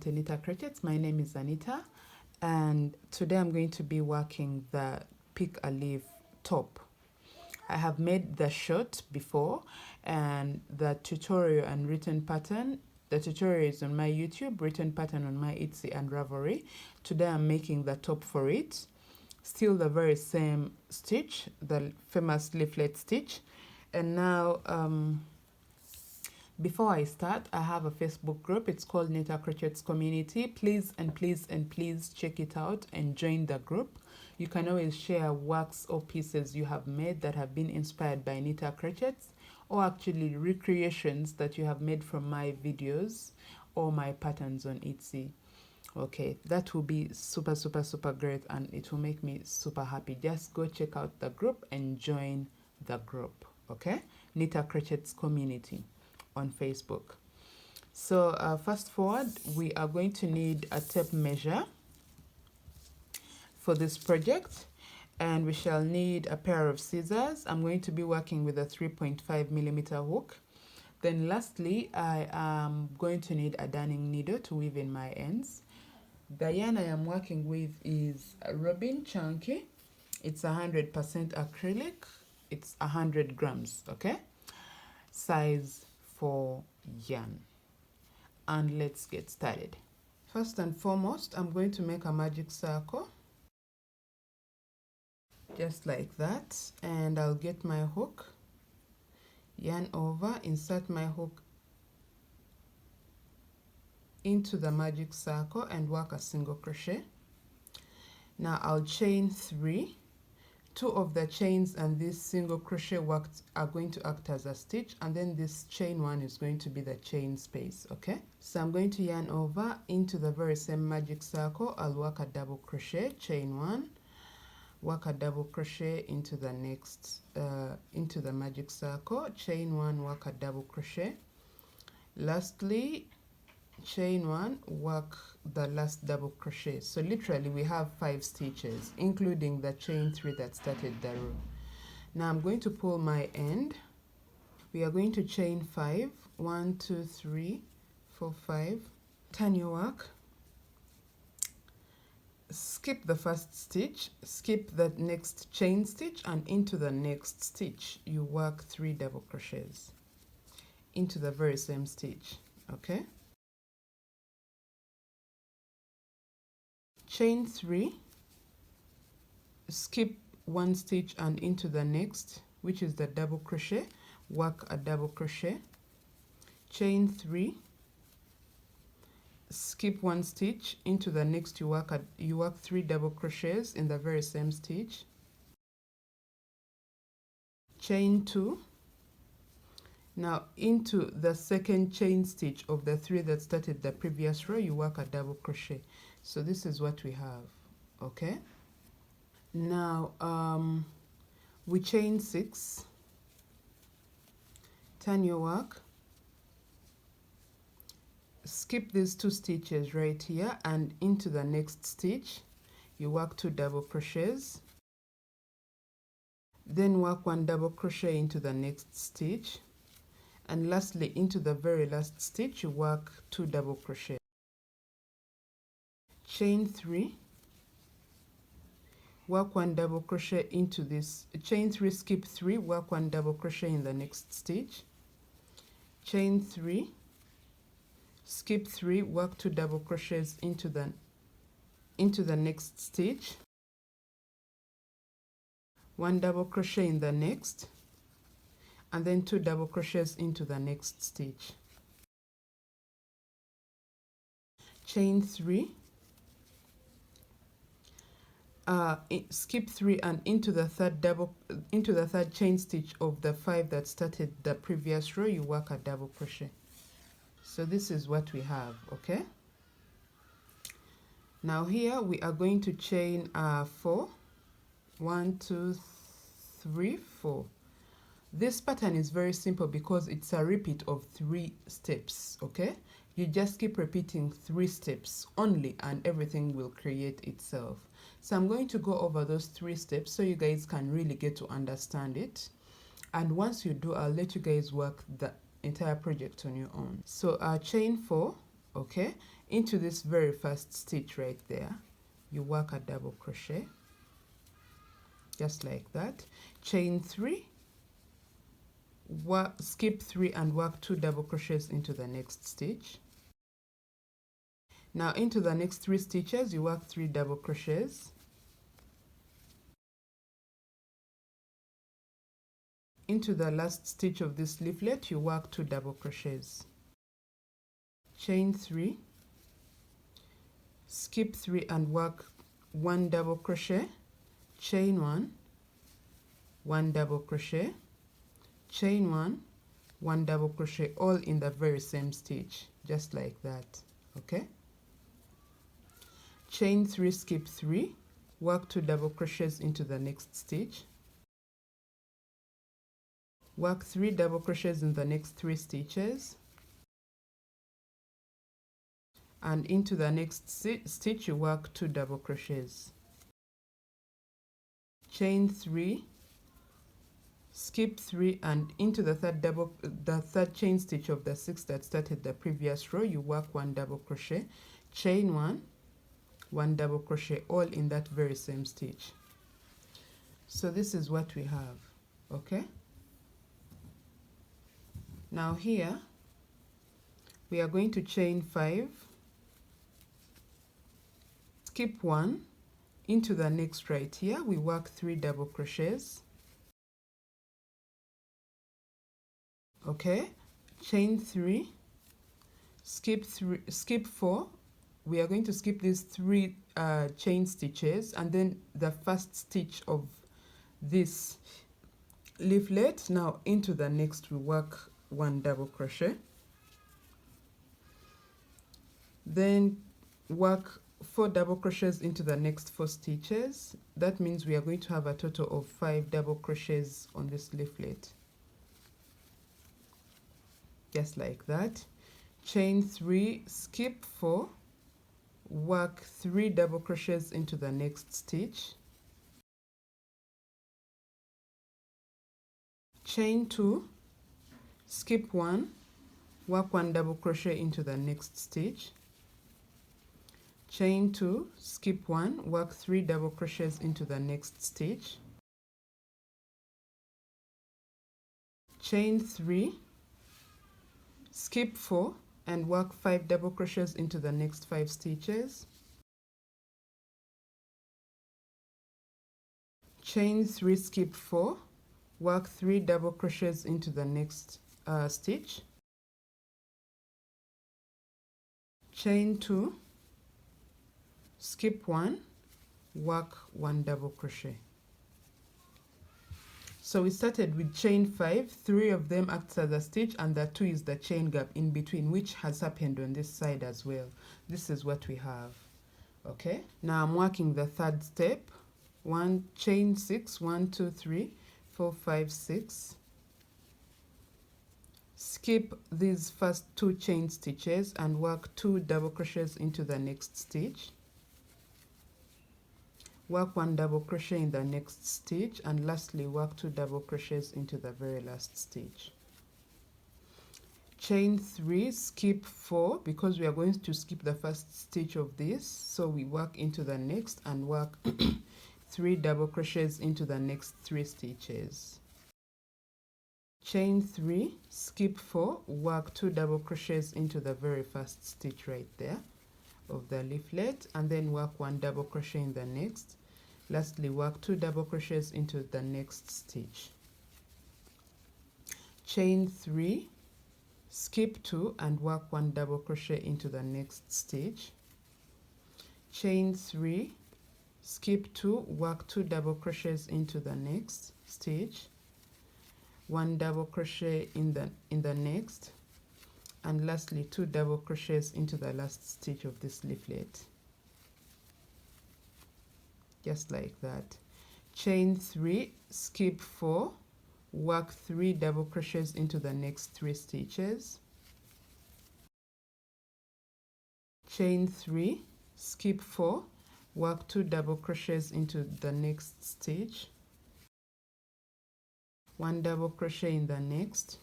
to Anita Crickets. My name is Anita, and today I'm going to be working the pick a leaf top. I have made the short before, and the tutorial and written pattern. The tutorial is on my YouTube, written pattern on my Etsy and Ravelry. Today I'm making the top for it. Still the very same stitch, the famous leaflet stitch. And now, before I start, I have a Facebook group. It's called Anita Crickets Community. Please check it out and join the group. You can always share works or pieces you have made that have been inspired by Anita Crickets, or actually recreations that you have made from my videos or my patterns on Etsy. Okay, that will be super great, and it will make me super happy. Just go check out the group and join the group. Okay, Anita Crickets Community on Facebook. So fast forward, we are going to need a tape measure for this project, and we shall need a pair of scissors. I'm going to be working with a 3.5mm hook. Then lastly, I am going to need a darning needle to weave in my ends. The yarn I am working with is a Robin Chunky. It's 100% acrylic. It's 100 grams, okay? Size 4 yarn. And let's get started. First and foremost, I'm going to make a magic circle. Just like that. And I'll get my hook, yarn over, insert my hook into the magic circle and work a single crochet. Now I'll chain 3. 2 of the chains and this single crochet worked are going to act as a stitch, and then this chain 1 is going to be the chain space. Okay, so I'm going to yarn over into the very same magic circle. I'll work a double crochet, chain 1, work a double crochet into the next into the magic circle, chain 1, work a double crochet. Lastly, chain 1, work the last double crochet. So literally we have 5 stitches, including the chain 3 that started the row. Now I'm going to pull my end. We are going to chain 5, 1 2 3 4 5. Turn your work, skip the first stitch, skip the next chain stitch, and into the next stitch you work 3 double crochets into the very same stitch. Okay, chain 3, skip 1 stitch and into the next, which is the double crochet, work a double crochet, chain 3, skip 1 stitch into the next, you work 3 double crochets in the very same stitch, chain 2. Now into the second chain stitch of the 3 that started the previous row, you work a double crochet. So this is what we have. Okay, now we chain 6, turn your work, skip these 2 stitches right here, and into the next stitch you work 2 double crochets, then work 1 double crochet into the next stitch, and lastly into the very last stitch you work 2 double crochets. Chain 3, work 1 double crochet into this, chain 3, skip 3, work 1 double crochet in the next stitch, chain 3, skip 3, work 2 double crochets into the next stitch, 1 double crochet in the next, and then 2 double crochets into the next stitch, chain 3, skip 3 and into the third chain stitch of the 5 that started the previous row, you work a double crochet. So this is what we have. Okay, now here we are going to chain 4, 1 2 3 4. This pattern is very simple because it's a repeat of 3 steps. Okay, you just keep repeating 3 steps only and everything will create itself. So I'm going to go over those 3 steps so you guys can really get to understand it, and once you do, I'll let you guys work the entire project on your own. So chain 4, okay, into this very first stitch right there, you work a double crochet, just like that. Chain 3, skip 3 and work 2 double crochets into the next stitch. Now into the next 3 stitches, you work 3 double crochets. Into the last stitch of this leaflet, you work 2 double crochets. Chain 3, skip 3 and work 1 double crochet, chain 1, 1 double crochet, chain 1, 1 double crochet, all in the very same stitch, just like that. Okay, chain 3, skip 3, work 2 double crochets into the next stitch, work 3 double crochets in the next 3 stitches, and into the next stitch you work 2 double crochets. Chain 3, skip 3, and into the third chain stitch of the 6 that started the previous row, you work 1 double crochet, chain 1, 1 double crochet, all in that very same stitch. So this is what we have. Okay, now here we are going to chain 5, skip 1, into the next right here, we work 3 double crochets. Okay, chain 3, skip 4. We are going to skip these 3 chain stitches, and then the first stitch of this leaflet. Now into the next we work 1 double crochet, then work 4 double crochets into the next 4 stitches. That means we are going to have a total of 5 double crochets on this leaflet, just like that. Chain 3, skip 4, work 3 double crochets into the next stitch, chain 2, skip 1, work 1 double crochet into the next stitch, chain 2, skip 1, work 3 double crochets into the next stitch, chain 3, skip 4, and work 5 double crochets into the next 5 stitches, chain 3, skip 4, work 3 double crochets into the next stitch, chain 2, skip 1, work 1 double crochet. So we started with chain 5, 3 of them act as a stitch, and the 2 is the chain gap in between, which has happened on this side as well. This is what we have. Okay, now I'm working the third step. Chain 6, 1 2 3 4 5 6. Skip these first 2 chain stitches and work 2 double crochets into the next stitch, work 1 double crochet in the next stitch, and lastly work 2 double crochets into the very last stitch. Chain 3, skip 4, because we are going to skip the first stitch of this, so we work into the next and work 3 double crochets into the next 3 stitches. Chain 3, skip 4, work 2 double crochets into the very first stitch right there of the leaflet, and then work 1 double crochet in the next. Lastly, work 2 double crochets into the next stitch. Chain 3, skip 2, and work 1 double crochet into the next stitch. Chain 3, skip 2, work 2 double crochets into the next stitch, 1 double crochet in the next, and lastly 2 double crochets into the last stitch of this leaflet, just like that. Chain 3, skip 4, work 3 double crochets into the next 3 stitches, chain 3, skip 4, work 2 double crochets into the next stitch, 1 double crochet in the next,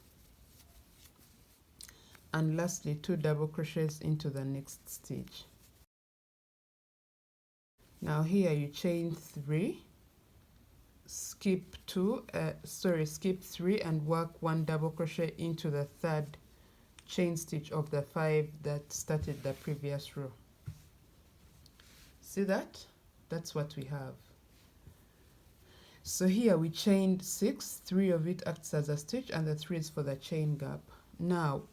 and lastly 2 double crochets into the next stitch. Now here you chain 3, skip 3 and work 1 double crochet into the third chain stitch of the 5 that started the previous row. See that? That's what we have. So here we chained 6, 3 of it acts as a stitch and the 3 is for the chain gap. Now,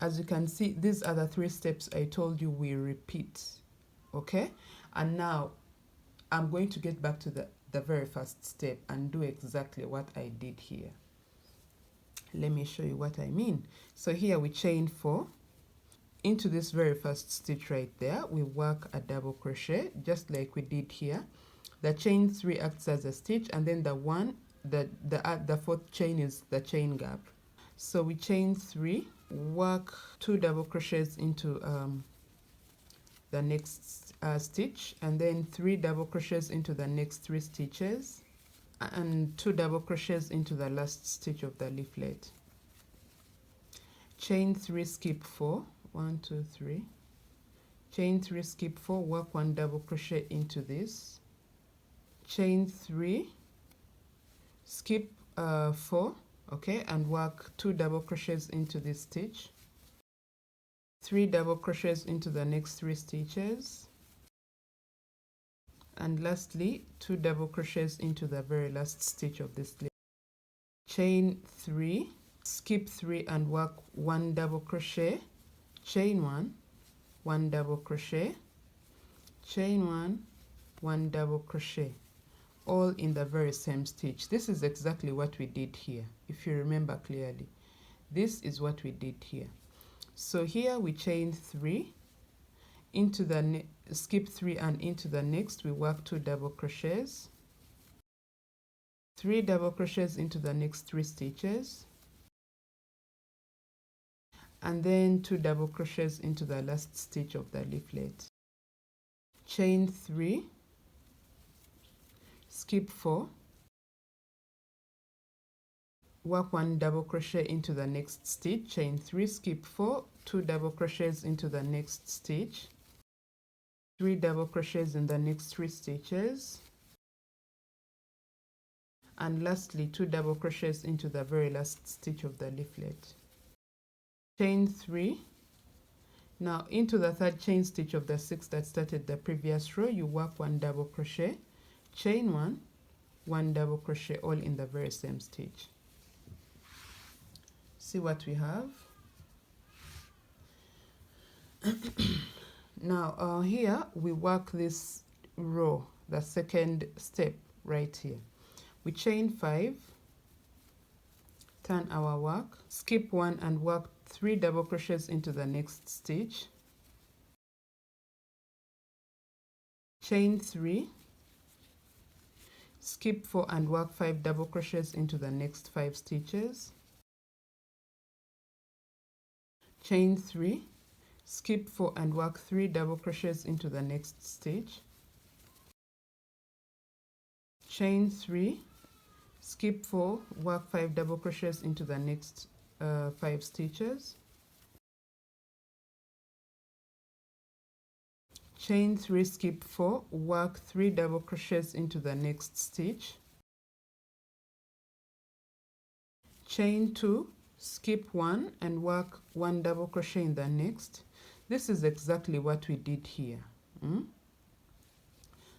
as you can see, these are the 3 steps I told you we repeat, okay? And now I'm going to get back to the very first step and do exactly what I did here. Let me show you what I mean. So here we chain 4. Into this very first stitch right there, we work a double crochet just like we did here. The chain 3 acts as a stitch, and then the fourth chain is the chain gap. So we chain 3, work 2 double crochets into the next stitch, and then 3 double crochets into the next 3 stitches, and 2 double crochets into the last stitch of the leaflet. Chain 3, skip 4, 1 2 3, chain 3, skip 4, work 1 double crochet into this, chain 3, skip 4, okay, and work 2 double crochets into this stitch, 3 double crochets into the next 3 stitches, and lastly 2 double crochets into the very last stitch of this leaf. Chain 3, skip 3 and work 1 double crochet, chain 1, 1 double crochet, chain 1, 1 double crochet, all in the very same stitch. This is exactly what we did here, if you remember clearly. This is what we did here. So here we chain 3 into the skip 3 and into the next we work 2 double crochets, 3 double crochets into the next 3 stitches, and then 2 double crochets into the last stitch of the leaflet. Chain 3, skip 4, work 1 double crochet into the next stitch, chain 3, skip 4, 2 double crochets into the next stitch, 3 double crochets in the next 3 stitches, and lastly 2 double crochets into the very last stitch of the leaflet. Chain 3. Now into the third chain stitch of the 6 that started the previous row, you work 1 double crochet, chain 1, 1 double crochet, all in the very same stitch. See what we have? Now here we work this row, the second step right here. We chain 5, turn our work, skip 1 and work 3 double crochets into the next stitch, chain 3, skip 4 and work 5 double crochets into the next 5 stitches, chain 3, skip 4 and work 3 double crochets into the next stitch, chain 3, skip 4, work 5 double crochets into the next 5 stitches, chain 3, skip 4, work 3 double crochets into the next stitch, chain 2, skip 1 and work 1 double crochet in the next. This is exactly what we did here.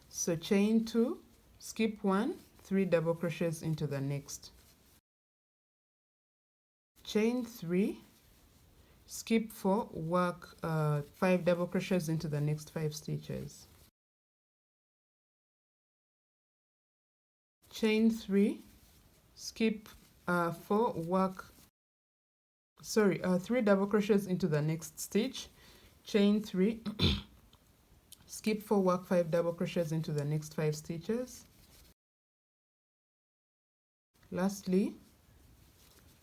So chain 2, skip 1, 3 double crochets into the next, chain 3, skip 4, work 5 double crochets into the next 5 stitches, chain 3, skip 4, work 3 double crochets into the next stitch, chain 3, skip 4, work 5 double crochets into the next 5 stitches, lastly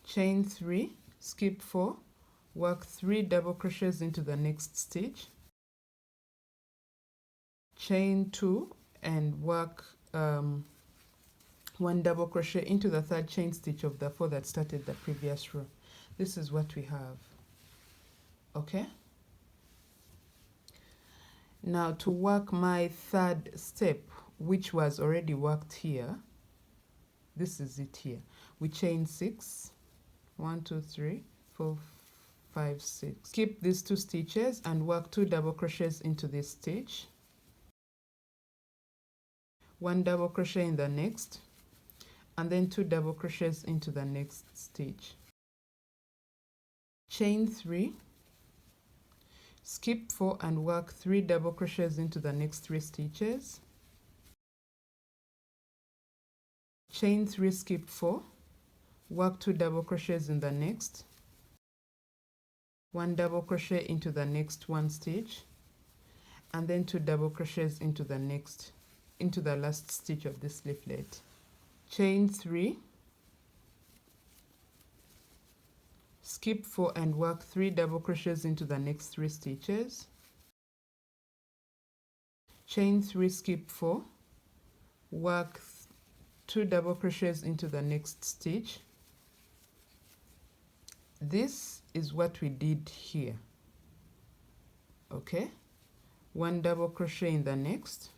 chain 3, skip 4, work 3 double crochets into the next stitch, chain 2 and work 1 double crochet into the third chain stitch of the 4 that started the previous row. This is what we have. Okay, now to work my third step, which was already worked here, this is it here. We chain 6, 1 2 3 4 5 6. Skip these 2 stitches and work 2 double crochets into this stitch, 1 double crochet in the next, and then 2 double crochets into the next stitch. Chain 3, skip 4 and work 3 double crochets into the next 3 stitches. Chain 3, skip 4, work 2 double crochets in the next, 1 double crochet into the next 1 stitch, and then 2 double crochets into the last stitch of this leaflet. Chain 3, skip 4 and work 3 double crochets into the next 3 stitches. Chain 3, skip 4, work 2 double crochets into the next stitch. This is what we did here. Okay, 1 double crochet in the next,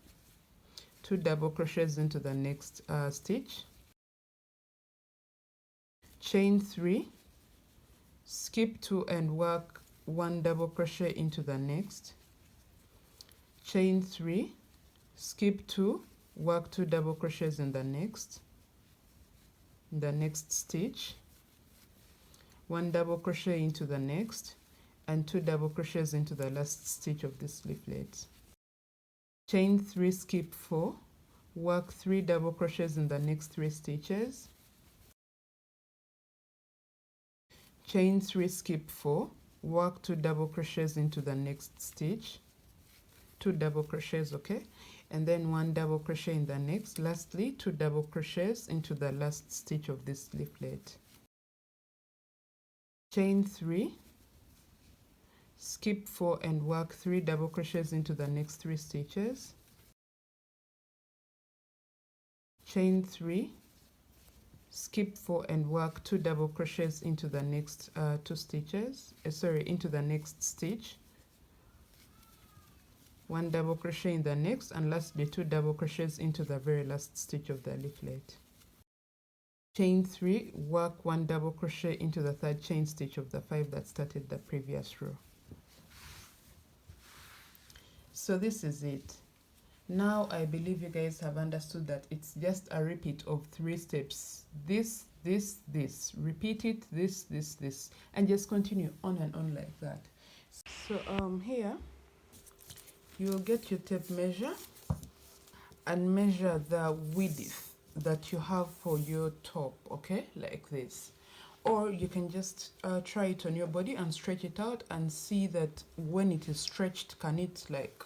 2 double crochets into the next stitch. Chain 3, skip 2 and work 1 double crochet into the next. Chain 3, skip 2, work 2 double crochets in the next stitch, 1 double crochet into the next, and 2 double crochets into the last stitch of this leaflet. Chain 3, skip 4, work 3 double crochets in the next 3 stitches. Chain 3, skip 4, work 2 double crochets into the next stitch, 2 double crochets, okay, and then 1 double crochet in the next. Lastly, 2 double crochets into the last stitch of this leaflet. Chain 3, skip 4 and work 3 double crochets into the next 3 stitches. Chain 3, skip 4 and work 2 double crochets into the next 2 stitches, into the next stitch, 1 double crochet in the next, and lastly 2 double crochets into the very last stitch of the leaflet. Chain 3, work 1 double crochet into the third chain stitch of the 5 that started the previous row. So this is it. Now I believe you guys have understood that it's just a repeat of 3 steps. This, repeat it, this, and just continue on and on like that. So here you'll get your tape measure and measure the width that you have for your top, okay, like this. Or you can just try it on your body and stretch it out and see that when it is stretched, can it like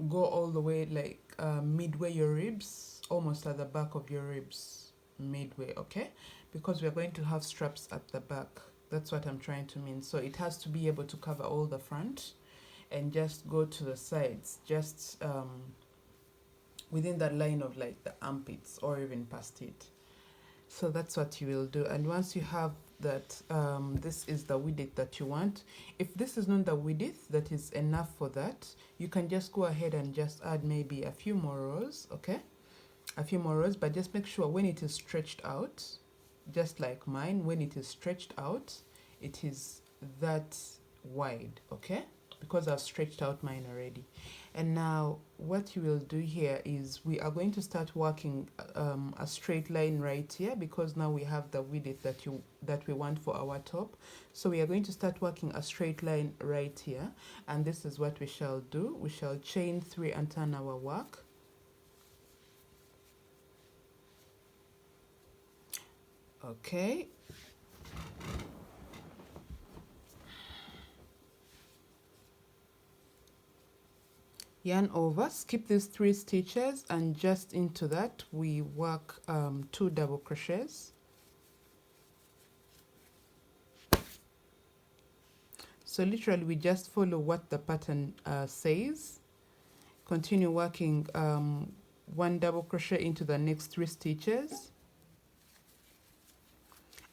go all the way like midway your ribs, almost at the back of your ribs, midway, okay, because we're going to have straps at the back. That's what I'm trying to mean. So it has to be able to cover all the front and just go to the sides, just within that line of like the armpits or even past it. So that's what you will do. And once you have that, this is the width that you want. If this is not the width that is enough for that, you can just go ahead and just add maybe a few more rows, okay, a few more rows, but just make sure when it is stretched out, just like mine, when it is stretched out, it is that wide, okay, because I've stretched out mine already. And now what you will do here is we are going to start working a straight line right here, because now we have the width that we want for our top. So we are going to start working a straight line right here, and this is what we shall do. We shall chain 3 and turn our work. Okay, yarn over, skip these 3 stitches, and just into that we work 2 double crochets. So literally we just follow what the pattern says. Continue working 1 double crochet into the next 3 stitches,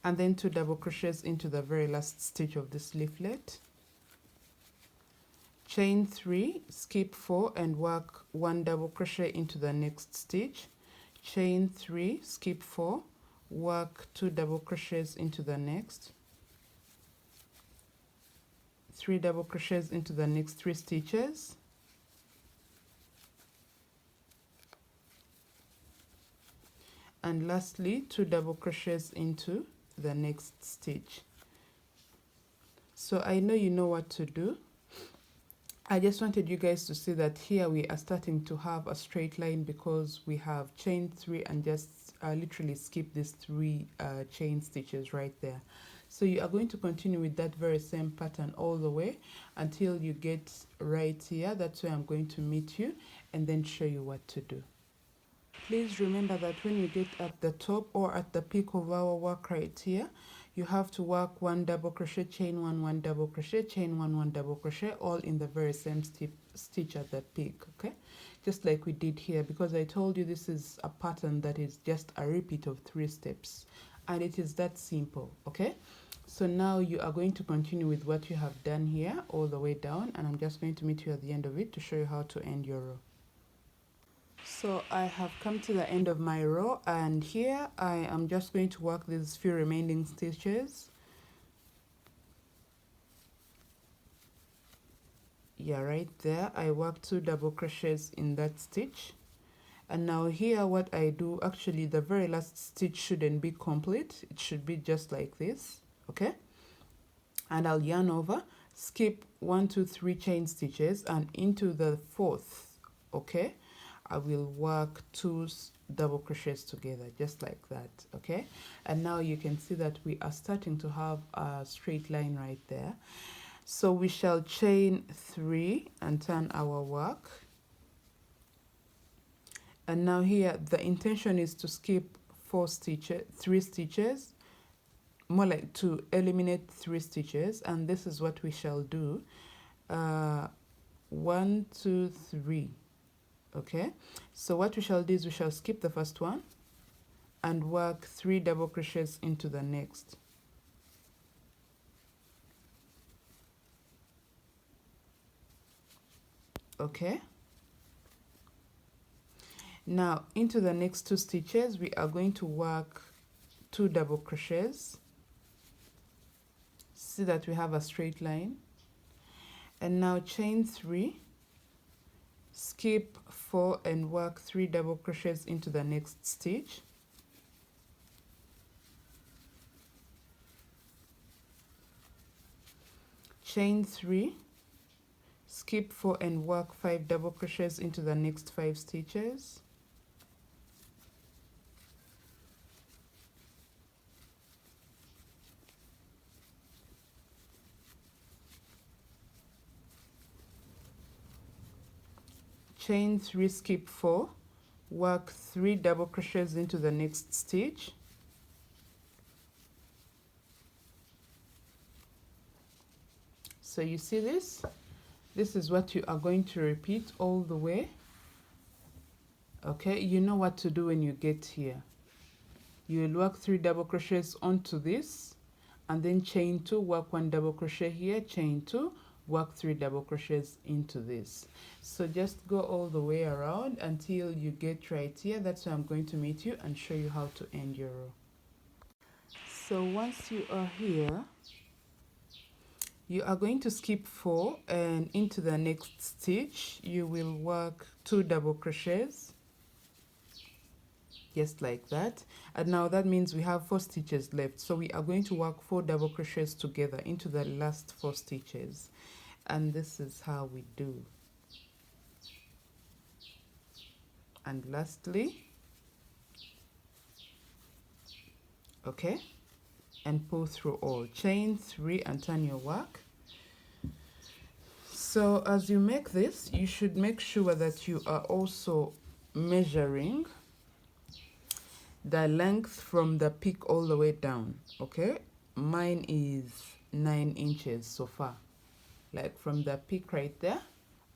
and then 2 double crochets into the very last stitch of this leaflet. chain 3, skip 4 and work 1 double crochet into the next stitch, chain 3, skip 4, work 2 double crochets into the next, 3 double crochets into the next 3 stitches, and lastly 2 double crochets into the next stitch. So I know you know what to do. I just wanted you guys to see that here we are starting to have a straight line because we have chain 3 and just literally skip these 3 chain stitches right there. So you are going to continue with that very same pattern all the way until you get right here. That's where I'm going to meet you and then show you what to do. Please remember that when you get at the top or at the peak of our work right here, you have to work 1 double crochet, chain 1, 1 double crochet, chain 1, 1 double crochet, all in the very same stitch at the peak, okay? Just like we did here, because I told you this is a pattern that is just a repeat of 3 steps, and it is that simple, okay? So now you are going to continue with what you have done here all the way down, and I'm just going to meet you at the end of it to show you how to end your row. So I have come to the end of my row, and here I am just going to work these few remaining stitches. Yeah, right there I work 2 double crochets in that stitch, and now here what I do, actually the very last stitch shouldn't be complete, it should be just like this, okay? And I'll yarn over, skip 1, 2, 3 chain stitches, and into the 4th, okay, I will work 2 double crochets together just like that, okay? And now you can see that we are starting to have a straight line right there. So we shall chain 3 and turn our work. And now here the intention is to skip 3 stitches, more like to eliminate 3 stitches, and this is what we shall do. 1, 2, 3. Okay, so what we shall do is we shall skip the first one and work 3 double crochets into the next. Okay, now into the next 2 stitches we are going to work 2 double crochets. See that we have a straight line, and now chain 3, skip 4 and work 3 double crochets into the next stitch. Chain 3, skip 4 and work 5 double crochets into the next 5 stitches. Chain 3, skip 4, work 3 double crochets into the next stitch. So you see this? This is what you are going to repeat all the way. Okay, you know what to do when you get here. You will work 3 double crochets onto this, and then chain 2, work 1 double crochet here, chain 2, work 3 double crochets into this. So just go all the way around until you get right here. That's where I'm going to meet you and show you how to end your row. So once you are here, you are going to skip 4, and into the next stitch you will work 2 double crochets just like that. And now that means we have 4 stitches left, so we are going to work 4 double crochets together into the last 4 stitches, and this is how we do. And lastly, okay, and pull through all. Chain 3 and turn your work. So as you make this, you should make sure that you are also measuring the length from the peak all the way down, okay? Mine is 9 inches so far, like from the peak right there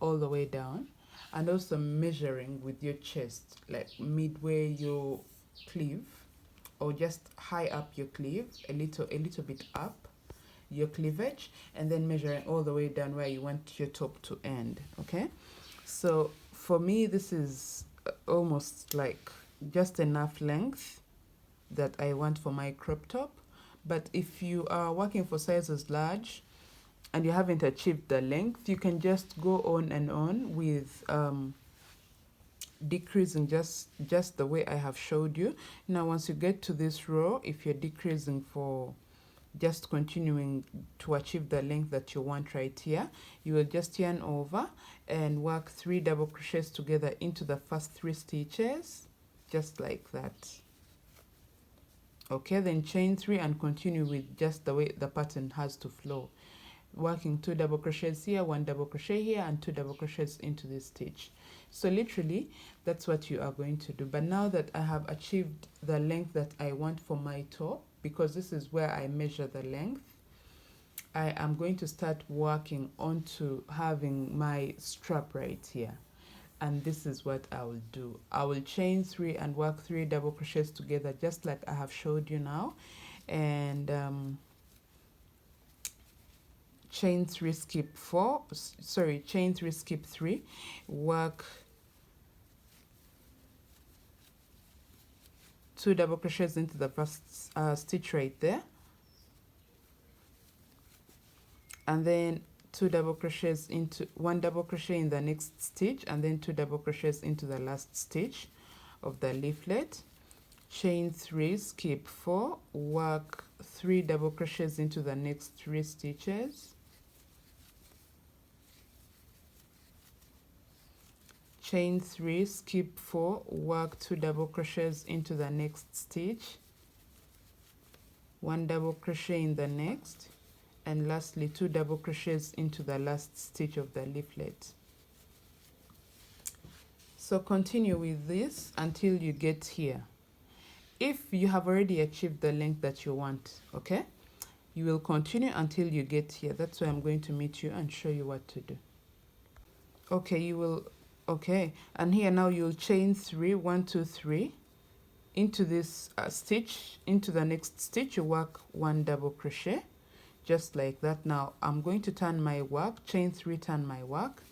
all the way down, and also measuring with your chest, like midway your sleeve, or just high up your sleeve, a little bit up, your cleavage, and then measuring all the way down where you want your top to end. Okay, so for me this is almost like just enough length that I want for my crop top. But if you are working for sizes large and you haven't achieved the length, you can just go on and on with decreasing just the way I have showed you. Now once you get to this row, if you're decreasing for just continuing to achieve the length that you want right here, you will just yarn over and work 3 double crochets together into the first 3 stitches, just like that. Okay, then chain 3 and continue with just the way the pattern has to flow, working 2 double crochets here, 1 double crochet here, and 2 double crochets into this stitch. So literally that's what you are going to do. But now that I have achieved the length that I want for my top, because this is where I measure the length, I am going to start working onto having my strap right here. And this is what I will do. I will chain 3 and work 3 double crochets together, just like I have showed you now, and chain 3 skip 4, sorry, chain 3 skip 3, work 2 double crochets into the first stitch right there, and then 2 double crochets into 1 double crochet in the next stitch, and then 2 double crochets into the last stitch of the leaflet, chain 3 skip 4, work 3 double crochets into the next 3 stitches, chain 3 skip 4, work 2 double crochets into the next stitch, 1 double crochet in the next, and lastly 2 double crochets into the last stitch of the leaflet. So continue with this until you get here. If you have already achieved the length that you want, okay, you will continue until you get here. That's why I'm going to meet you and show you what to do. Okay, you will, okay, and here now you'll chain 3, 1 2 3 into this stitch. Into the next stitch you work 1 double crochet, just like that. Now I'm going to turn my work, chain 3, turn my work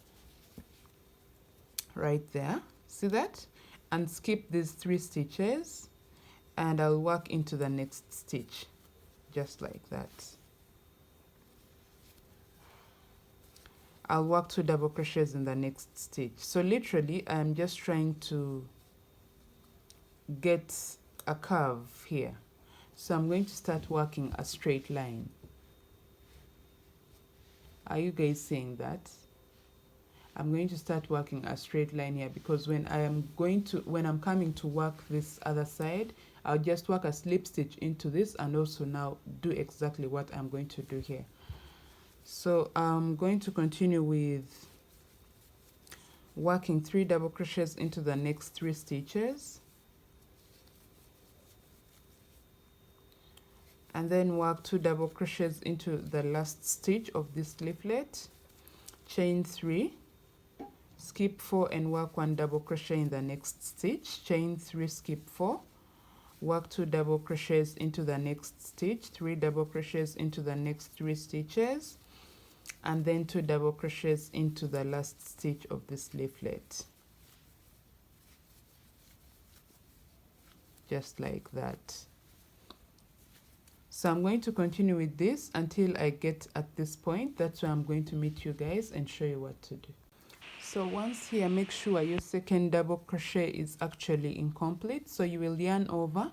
right there, see that, and skip these 3 stitches, and I'll work into the next stitch, just like that. I'll work 2 double crochets in the next stitch. So literally I'm just trying to get a curve here. So I'm going to start working a straight line. Are you guys seeing that? I'm going to start working a straight line here, because when I'm coming to work this other side, I'll just work a slip stitch into this and also now do exactly what I'm going to do here. So I'm going to continue with working 3 double crochets into the next 3 stitches, and then work 2 double crochets into the last stitch of this leaflet, chain 3, skip 4 and work 1 double crochet in the next stitch, chain 3 skip 4, work 2 double crochets into the next stitch, 3 double crochets into the next 3 stitches, and then 2 double crochets into the last stitch of this leaflet, just like that. So I'm going to continue with this until I get at this point. That's where I'm going to meet you guys and show you what to do. So once here, make sure your second double crochet is actually incomplete. So you will yarn over,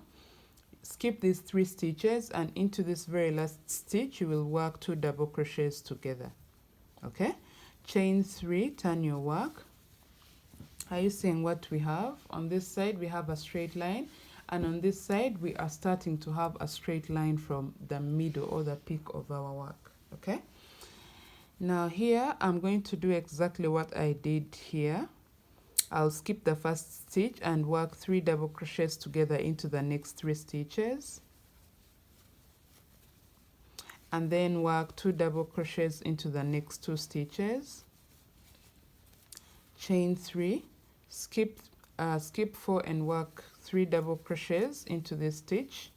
skip these 3 stitches, and into this very last stitch you will work 2 double crochets together. Okay, chain 3, turn your work. Are you seeing what we have? On this side we have a straight line, and on this side we are starting to have a straight line from the middle or the peak of our work. Okay, now here I'm going to do exactly what I did here. I'll skip the first stitch and work 3 double crochets together into the next 3 stitches, and then work 2 double crochets into the next 2 stitches, chain 3, skip 4 and work 3 double crochets into this stitch,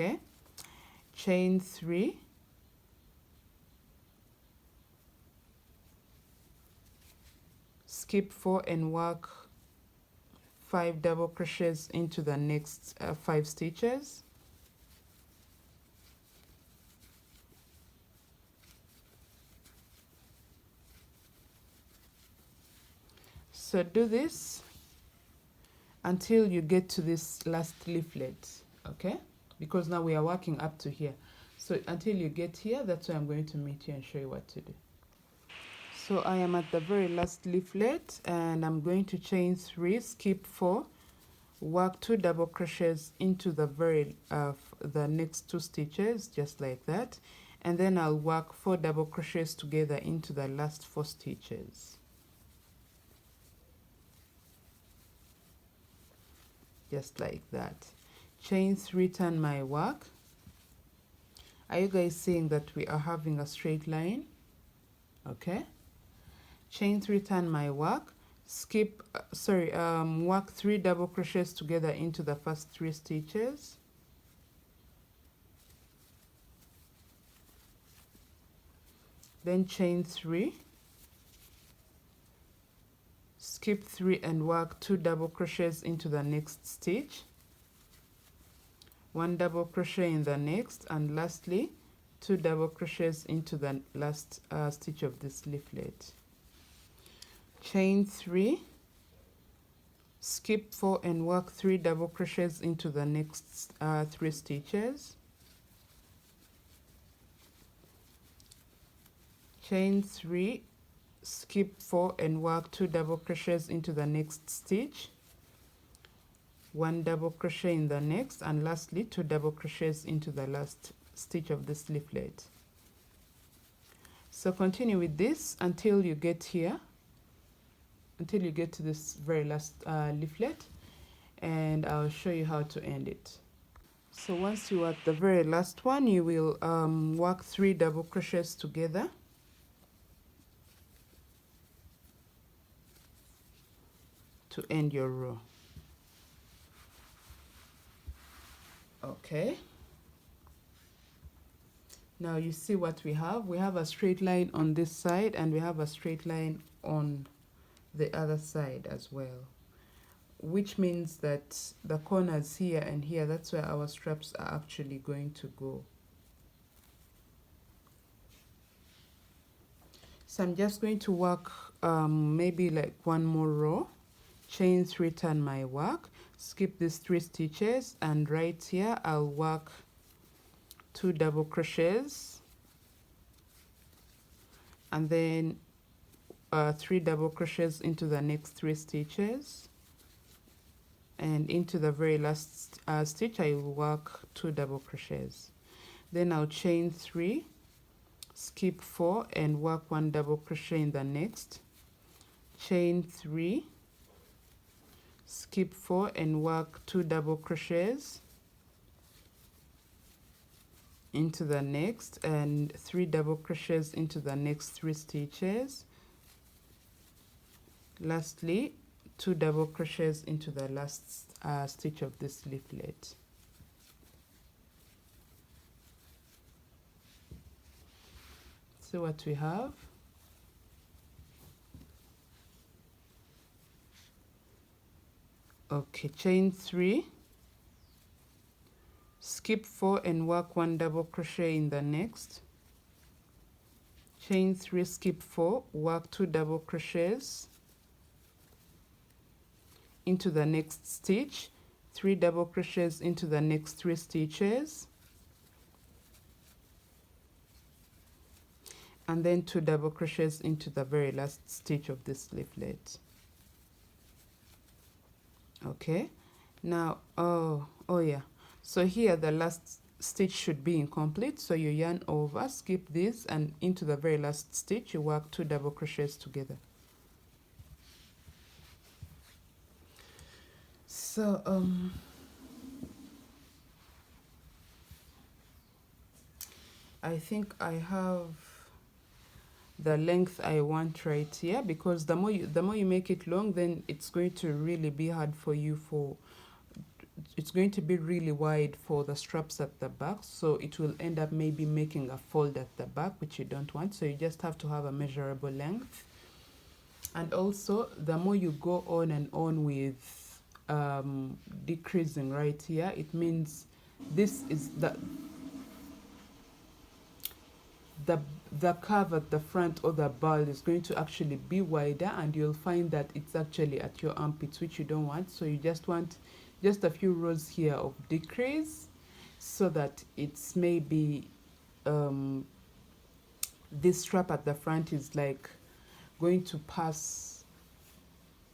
Okay, chain 3, skip 4 and work 5 double crochets into the next 5 stitches. So do this until you get to this last leaflet, okay? Because now we are working up to here. So until you get here, that's why I'm going to meet you and show you what to do. So I am at the very last leaflet and I'm going to chain 3, skip 4, work 2 double crochets into the the next 2 stitches, just like that. And then I'll work 4 double crochets together into the last 4 stitches. Just like that. Chain 3, turn my work. Are you guys seeing that we are having a straight line? Okay. Chain 3, turn my work. Skip, work 3 double crochets together into the first 3 stitches. Then chain 3. Skip 3 and work 2 double crochets into the next stitch. 1 double crochet in the next, and lastly 2 double crochets into the last stitch of this leaflet. Chain 3, skip 4 and work 3 double crochets into the next 3 stitches. Chain 3, skip 4 and work 2 double crochets into the next stitch. 1 double crochet in the next, and lastly 2 double crochets into the last stitch of this leaflet. So continue with this until you get here, until you get to this very last leaflet, and I'll show you how to end it. So once you are at the very last one, you will work 3 double crochets together. To end your row. Okay. Now you see what we have. We have a straight line on this side and we have a straight line on the other side as well, which means that the corners here and here, that's where our straps are actually going to go. So I'm just going to work maybe like 1 more row. Chain 3, turn my work, skip these 3 stitches, and right here I'll work 2 double crochets and then 3 double crochets into the next 3 stitches, and into the very last stitch I will work 2 double crochets. Then I'll chain 3, skip 4 and work 1 double crochet in the next, chain 3, skip 4 and work 2 double crochets into the next, and 3 double crochets into the next 3 stitches. Lastly 2 double crochets into the last stitch of this leaflet. See what we have. Okay, chain 3, skip 4 and work 1 double crochet in the next, chain 3, skip 4, work 2 double crochets into the next stitch, 3 double crochets into the next 3 stitches, and then 2 double crochets into the very last stitch of this leaflet. Okay, now yeah, so here the last stitch should be incomplete, so you yarn over, skip this, and into the very last stitch you work 2 double crochets together. So I think I have the length I want right here, because the more you make it long, then it's going to really be hard for you it's going to be really wide for the straps at the back, so it will end up maybe making a fold at the back, which you don't want. So you just have to have a measurable length. And also, the more you go on and on with decreasing right here, it means this is the the curve at the front, or the ball, is going to actually be wider, and you'll find that it's actually at your armpits, which you don't want. So you just want just a few rows here of decrease, so that it's maybe this strap at the front is like going to pass,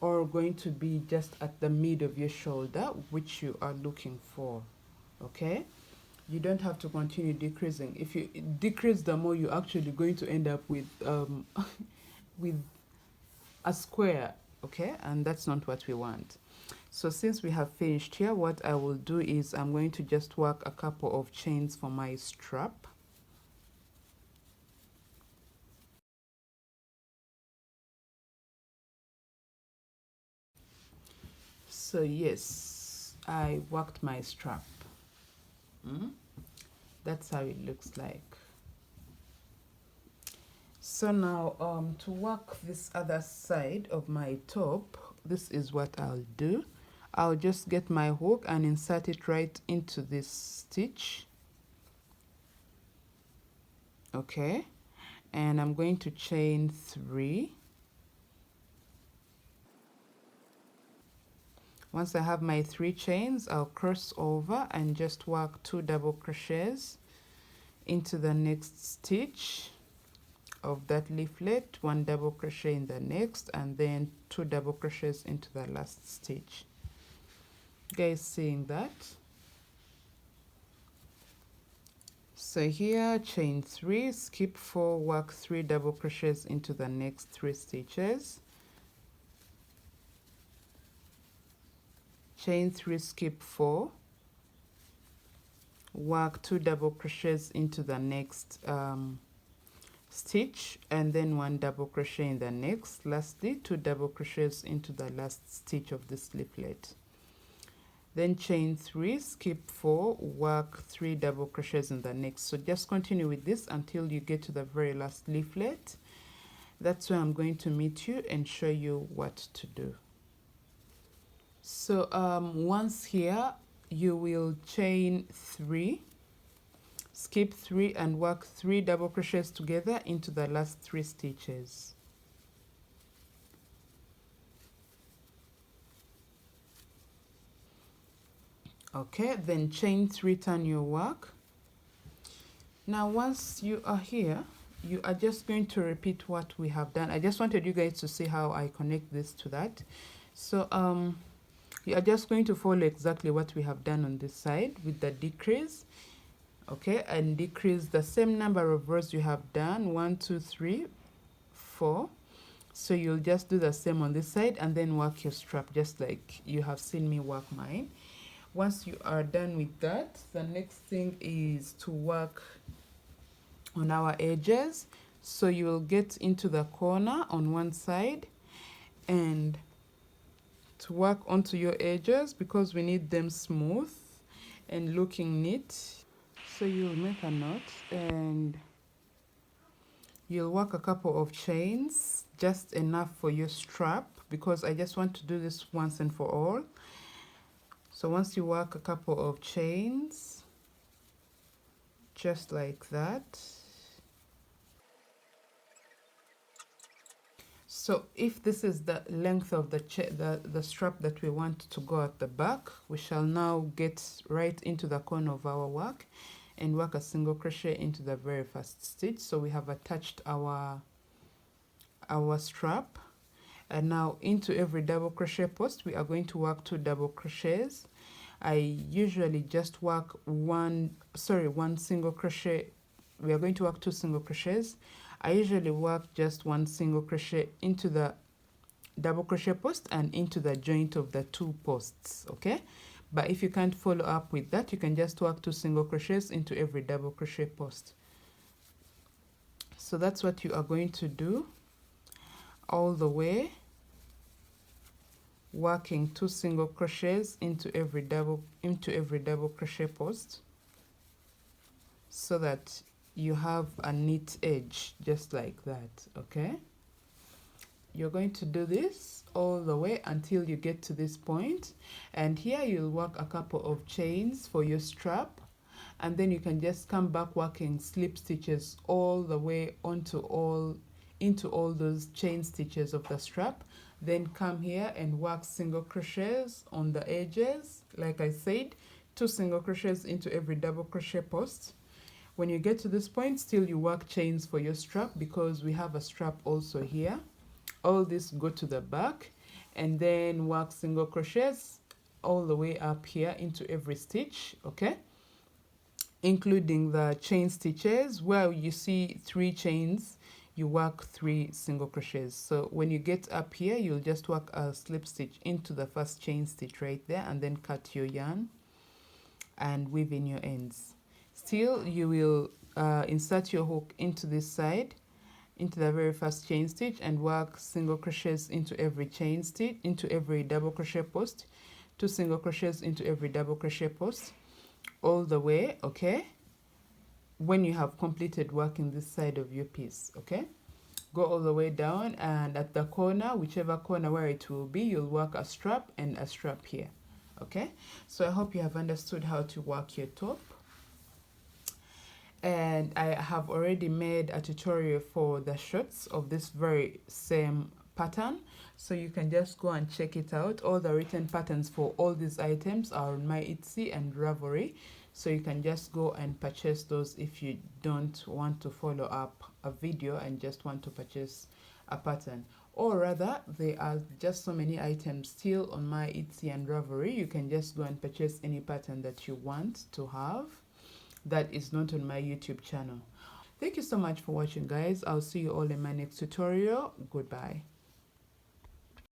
or going to be just at the mid of your shoulder, which you are looking for. Okay, you don't have to continue decreasing. If you decrease, the more you're actually going to end up with with a square. Okay, and that's not what we want. So since we have finished here, what I will do is I'm going to just work a couple of chains for my strap. So yes, I worked my strap. That's how it looks like. So now to work this other side of my top, this is what I'll do. I'll just get my hook and insert it right into this stitch. Okay, and I'm going to chain 3. Once I have my 3 chains, I'll cross over and just work 2 double crochets into the next stitch of that leaflet, 1 double crochet in the next, and then 2 double crochets into the last stitch. You guys seeing that? So here, chain 3, skip 4, work 3 double crochets into the next 3 stitches, chain 3, skip 4, work 2 double crochets into the next stitch, and then 1 double crochet in the next. Lastly, 2 double crochets into the last stitch of this leaflet. Then chain 3, skip 4, work 3 double crochets in the next. So just continue with this until you get to the very last leaflet. That's where I'm going to meet you and show you what to do. So once here, you will chain 3, skip 3, and work 3 double crochets together into the last 3 stitches. Okay, then chain 3, turn your work. Now once you are here, you are just going to repeat what we have done. I just wanted you guys to see how I connect this to that. So you are just going to follow exactly what we have done on this side with the decrease. Okay, and decrease the same number of rows you have done, 1 2 3 4. So you'll just do the same on this side, and then work your strap just like you have seen me work mine. Once you are done with that, the next thing is to work on our edges. So you will get into the corner on one side and to work onto your edges, because we need them smooth and looking neat. So you'll make a knot and you'll work a couple of chains, just enough for your strap, because I just want to do this once and for all. So once you work a couple of chains, just like that. So if this is the length of the strap that we want to go at the back, we shall now get right into the corner of our work and work a single crochet into the very first stitch. So we have attached our strap, and now into every double crochet post we are going to work 2 double crochets. I usually just work one single crochet. We are going to work 2 single crochets. I usually work just 1 single crochet into the double crochet post and into the joint of the 2 posts. Okay, but if you can't follow up with that, you can just work 2 single crochets into every double crochet post. So that's what you are going to do all the way working 2 single crochets into every double crochet post, so that you have a neat edge just like that. Okay, you're going to do this all the way until you get to this point, and here you'll work a couple of chains for your strap, and then you can just come back working slip stitches all the way into all those chain stitches of the strap. Then come here and work single crochets on the edges. Like I said, 2 single crochets into every double crochet post. When you get to this point, still you work chains for your strap, because we have a strap also here. All this go to the back, and then work single crochets all the way up here into every stitch. Okay, including the chain stitches where you see 3 chains, you work 3 single crochets. So when you get up here, you'll just work a slip stitch into the first chain stitch right there, and then cut your yarn and weave in your ends. Still, you will insert your hook into this side, into the very first chain stitch, and work single crochets into every chain stitch, into every double crochet post, 2 single crochets into every double crochet post, all the way. Okay, when you have completed working this side of your piece. Okay, go all the way down, and at the corner, whichever corner where it will be, you'll work a strap and a strap here. Okay, so I hope you have understood how to work your top, and I have already made a tutorial for the shorts of this very same pattern, so you can just go and check it out. All the written patterns for all these items are on my Etsy and Ravelry, so you can just go and purchase those if you don't want to follow up a video and just want to purchase a pattern. Or rather, there are just so many items still on my Etsy and Ravelry. You can just go and purchase any pattern that you want to have that is not on my YouTube channel. Thank you so much for watching, guys. I'll see you all in my next tutorial. Goodbye.